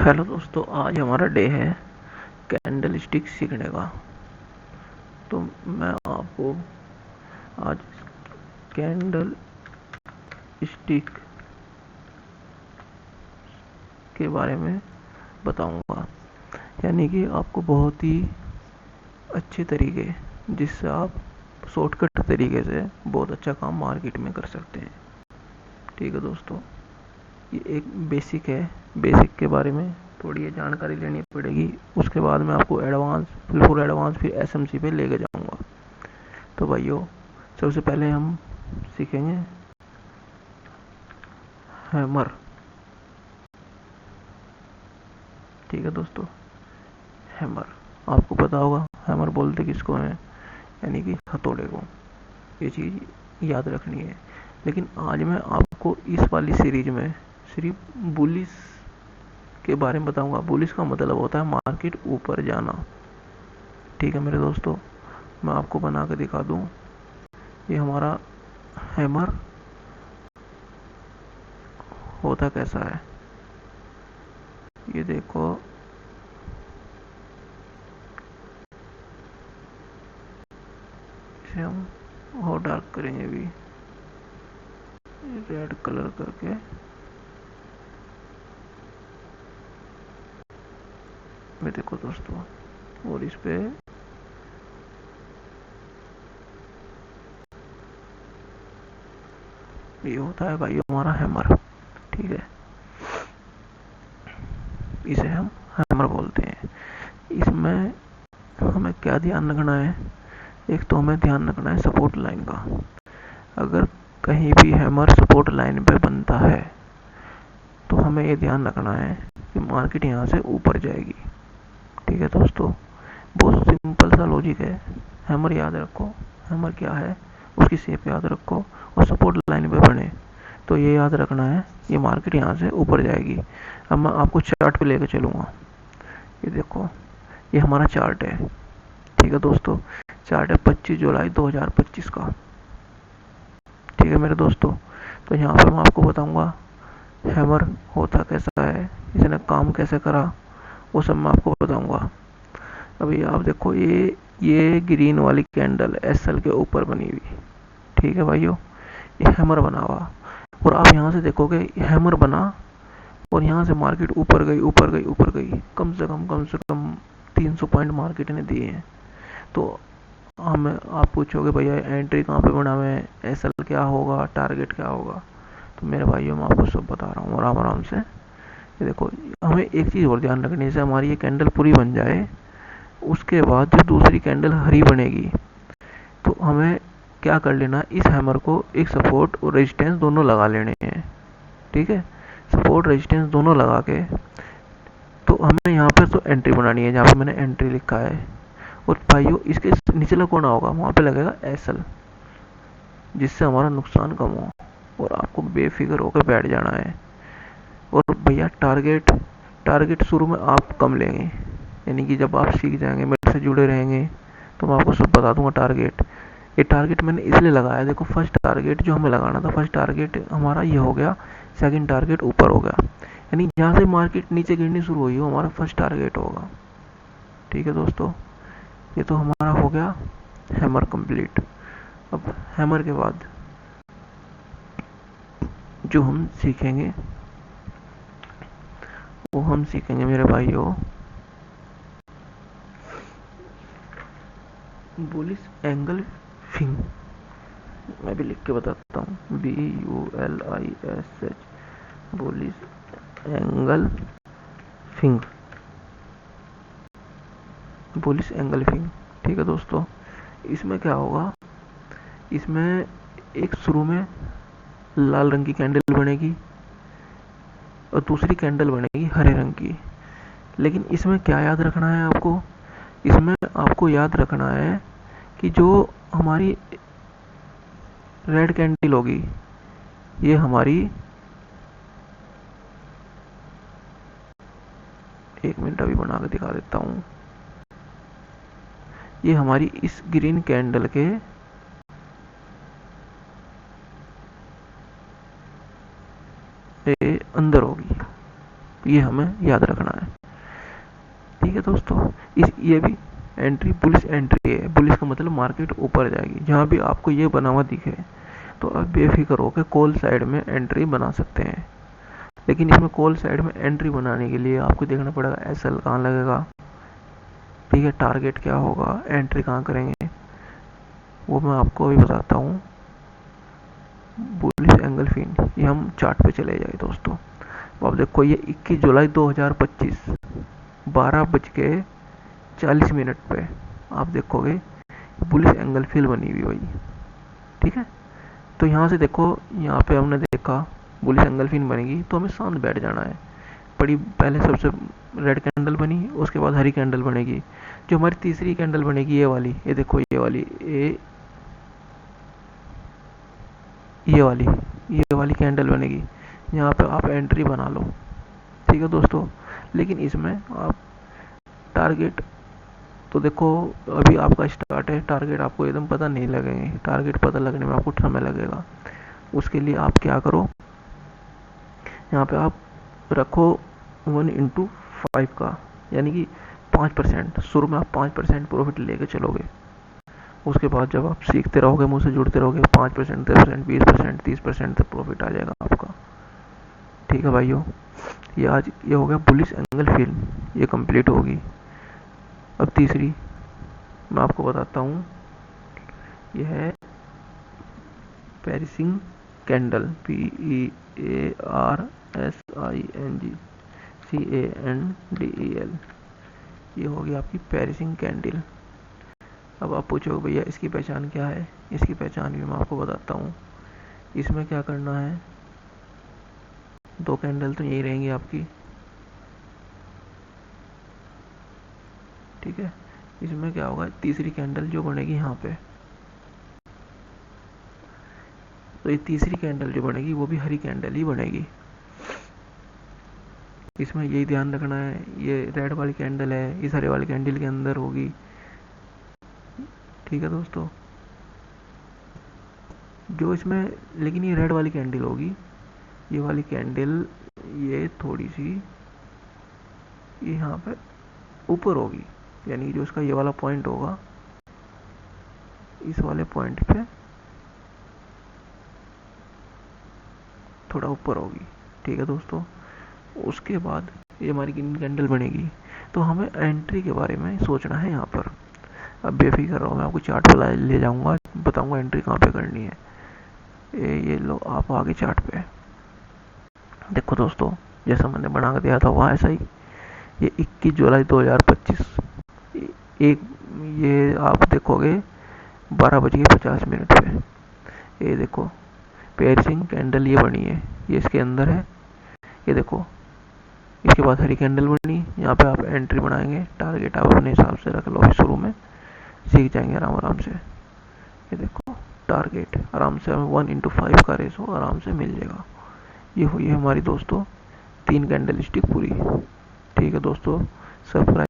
Hello दोस्तों, आज हमारा डे है कैंडल स्टिक सीखने का। तो मैं आपको आज कैंडल स्टिक के बारे में बताऊंगा, यानी कि आपको बहुत ही अच्छे तरीके जिससे आप शॉर्टकट तरीके से बहुत अच्छा काम मार्केट में कर सकते हैं। ठीक है दोस्तों, ये एक बेसिक है। बेसिक के बारे में थोड़ी ये जानकारी लेनी पड़ेगी, उसके बाद मैं आपको एडवांस बिल्कुल एडवांस फिर एसएमसी पे लेके जाऊंगा। तो भाइयों, सबसे पहले हम सीखेंगे हैमर। ठीक है दोस्तों, हैमर आपको पता होगा हैमर बोलते किसको हैं, यानी कि हथौड़े को। ये चीज़ याद रखनी है। लेकिन आज मैं आपको इस वाली सीरीज में सिर्फ बुलिस के बारे में बताऊंगा। बुलिस का मतलब होता है मार्केट ऊपर जाना। ठीक है मेरे दोस्तों, मैं आपको बना के दिखा दूं। ये हमारा हैमर होता कैसा है, ये देखो। इसे हम और डार्क करेंगे भी, रेड कलर करके। ये देखो दोस्तों, और इस पे ये होता है भाई हमारा हैमर। ठीक है, इसे हम हैमर बोलते हैं। इसमें हमें क्या ध्यान रखना है, एक तो हमें ध्यान रखना है सपोर्ट लाइन का। अगर कहीं भी हैमर सपोर्ट लाइन पे बनता है तो हमें ये ध्यान रखना है कि मार्केट यहाँ से ऊपर जाएगी। ठीक है दोस्तों, बहुत सिंपल सा लॉजिक है। हैमर याद रखो, हैमर क्या है, उसकी शेप याद रखो, और सपोर्ट लाइन पे बने तो ये याद रखना है ये मार्केट यहाँ से ऊपर जाएगी। अब मैं आपको चार्ट पे लेकर चलूँगा। ये देखो, ये हमारा चार्ट है। ठीक है दोस्तों, चार्ट है 25 जुलाई 2025 का। ठीक है मेरे दोस्तों, तो यहाँ पर मैं आपको बताऊंगा हैमर होता कैसा है, इसने काम कैसे करा, वो सब मैं आपको बताऊंगा। अभी आप देखो, ये ग्रीन वाली कैंडल एसएल के ऊपर बनी हुई। ठीक है भाइयों, ये हैमर बना हुआ। और आप यहाँ से देखोगे हैमर बना और यहाँ से मार्केट ऊपर गई ऊपर गई ऊपर गई, कम से कम 300 पॉइंट मार्केट ने दिए हैं। तो हम आप पूछोगे भैया एंट्री कहाँ पे बना हुआ है, एसएल क्या होगा, टारगेट क्या होगा। तो मेरे भाइयों मैं आपको सब बता रहा हूँ आराम आराम से। ये देखो, हमें एक चीज़ और ध्यान रखनी है, जैसे हमारी ये कैंडल पूरी बन जाए उसके बाद जो दूसरी कैंडल हरी बनेगी तो हमें क्या कर लेना, इस हैमर को एक सपोर्ट और रेजिस्टेंस दोनों लगा लेने हैं। ठीक है, सपोर्ट रेजिस्टेंस दोनों लगा के तो हमें यहाँ पर तो एंट्री बनानी है, जहाँ पे मैंने एंट्री लिखा है। और भाइयों, इसके निचला कोना होगा वहाँ पे लगेगा एसएल, जिससे हमारा नुकसान कम हो और आपको बेफिक्र होकर बैठ जाना है। और भैया टारगेट टारगेट शुरू में आप कम लेंगे, यानी कि जब आप सीख जाएंगे, मेरे से जुड़े रहेंगे, तो मैं आपको सब बता दूंगा टारगेट। ये टारगेट मैंने इसलिए लगाया, देखो फर्स्ट टारगेट जो हमें लगाना था, फर्स्ट टारगेट हमारा ये हो गया, सेकंड टारगेट ऊपर हो गया, यानी जहाँ से मार्केट नीचे गिरनी शुरू हुई वो हमारा फर्स्ट टारगेट होगा। ठीक है दोस्तों, ये तो हमारा हो गया हैमर कंप्लीट। अब हैमर के बाद जो हम सीखेंगे वो हम सीखेंगे मेरे भाइयों बुलिश एंगल फिंग। मैं भी लिख के बताता हूँ, BULISH, बुलिश एंगल फिंग, बुलिश एंगल फिंग। ठीक है दोस्तों, इसमें क्या होगा, इसमें एक शुरू में लाल रंग की कैंडल बनेगी और दूसरी कैंडल बनेगी हरे रंग की। लेकिन इसमें क्या याद रखना है आपको, इसमें आपको याद रखना है कि जो हमारी रेड कैंडल होगी ये हमारी, एक मिनट अभी बना के दिखा देता हूँ, ये हमारी इस ग्रीन कैंडल के अंदर होगी। ये हमें याद रखना है। ठीक है दोस्तों, ये भी एंट्री बुलिश एंट्री है। बुलिश का मतलब मार्केट ऊपर जाएगी। जहाँ भी आपको ये बना हुआ दिखे तो आप बेफिक्र होकर कॉल साइड में एंट्री बना सकते हैं। लेकिन इसमें कॉल साइड में एंट्री बनाने के लिए आपको देखना पड़ेगा एसएल कहाँ लगेगा, ठीक है, टारगेट क्या होगा, एंट्री कहाँ करेंगे, वो मैं आपको अभी बताता हूँ। बुलिश एंगल फिन, ये हम चार्ट पे चले जाए दोस्तों। अब देखो ये 21 जुलाई 2025 12:40 पे आप देखोगे बुलिश एंगल फिल बनी हुई भाई। ठीक है, तो यहाँ से देखो, यहाँ पे हमने देखा बुलिश एंगल फिन बनेगी तो हमें शांत बैठ जाना है। बड़ी पहले सबसे रेड कैंडल बनी, उसके बाद हरी कैंडल बनेगी। जो हमारी तीसरी कैंडल बनेगी ये वाली, ये देखो ये वाली कैंडल बनेगी। यहाँ पे आप एंट्री बना लो। ठीक है दोस्तों, लेकिन इसमें आप टारगेट तो देखो अभी आपका स्टार्ट है, टारगेट आपको एकदम पता नहीं लगेंगे। टारगेट पता लगने में आपको समय लगेगा। उसके लिए आप क्या करो, यहाँ पे आप रखो 1/5 का, यानी कि 5%। शुरू में आप 5% प्रॉफिट लेके चलोगे। उसके बाद जब आप सीखते रहोगे, मुझसे जुड़ते रहोगे, 5%, 10%, 20%, 30% तक प्रॉफिट आ जाएगा आपका। ठीक है भाइयों, ये हो गया बुलिश एंगल फिल, ये कंप्लीट होगी। अब तीसरी मैं आपको बताता हूँ, यह है पेरिसिंग कैंडल, PERSING CANDEL। ये होगी आपकी पेरिसिंग कैंडल। अब आप पूछोगे भैया इसकी पहचान क्या है, इसकी पहचान भी मैं आपको बताता हूँ। इसमें क्या करना है, दो कैंडल तो यही रहेंगी आपकी। ठीक है, इसमें क्या होगा, तीसरी कैंडल जो बनेगी यहाँ पे, तो ये तीसरी कैंडल जो बनेगी वो भी हरी कैंडल ही बनेगी। इसमें यही ध्यान रखना है, ये रेड वाली कैंडल है, इस हरे वाली कैंडल के अंदर होगी। ठीक है दोस्तों, जो इसमें लेकिन ये रेड वाली कैंडल होगी, ये वाली कैंडल ये थोड़ी सी यहाँ पे ऊपर होगी, यानी जो इसका ये वाला पॉइंट होगा, इस वाले पॉइंट पे थोड़ा ऊपर होगी। ठीक है दोस्तों, उसके बाद ये हमारी ग्रीन कैंडल बनेगी। तो हमें एंट्री के बारे में सोचना है यहाँ पर। अब बेफिक्र रहो, मैं आपको चार्ट पर ले जाऊंगा, बताऊंगा एंट्री कहाँ पे करनी है। ये लो आप आगे चार्ट पे देखो दोस्तों, जैसा मैंने बना कर दिया था वहाँ ऐसा ही। ये 21 जुलाई 2025 एक, ये आप देखोगे 12:50 पे, ये देखो पेरिसिंग कैंडल ये बनी है, ये इसके अंदर है। ये देखो इसके बाद हरी कैंडल बनी, यहाँ पे आप एंट्री बनाएंगे। टारगेट आप अपने हिसाब से रख लो, शुरू में सीख जाएंगे आराम आराम से। ये देखो टारगेट आराम से हमें 1/5 का रेशो आराम से मिल जाएगा। ये हुई है हमारी दोस्तों 3 कैंडल स्टिक पूरी। ठीक है दोस्तों, सब्सक्राइब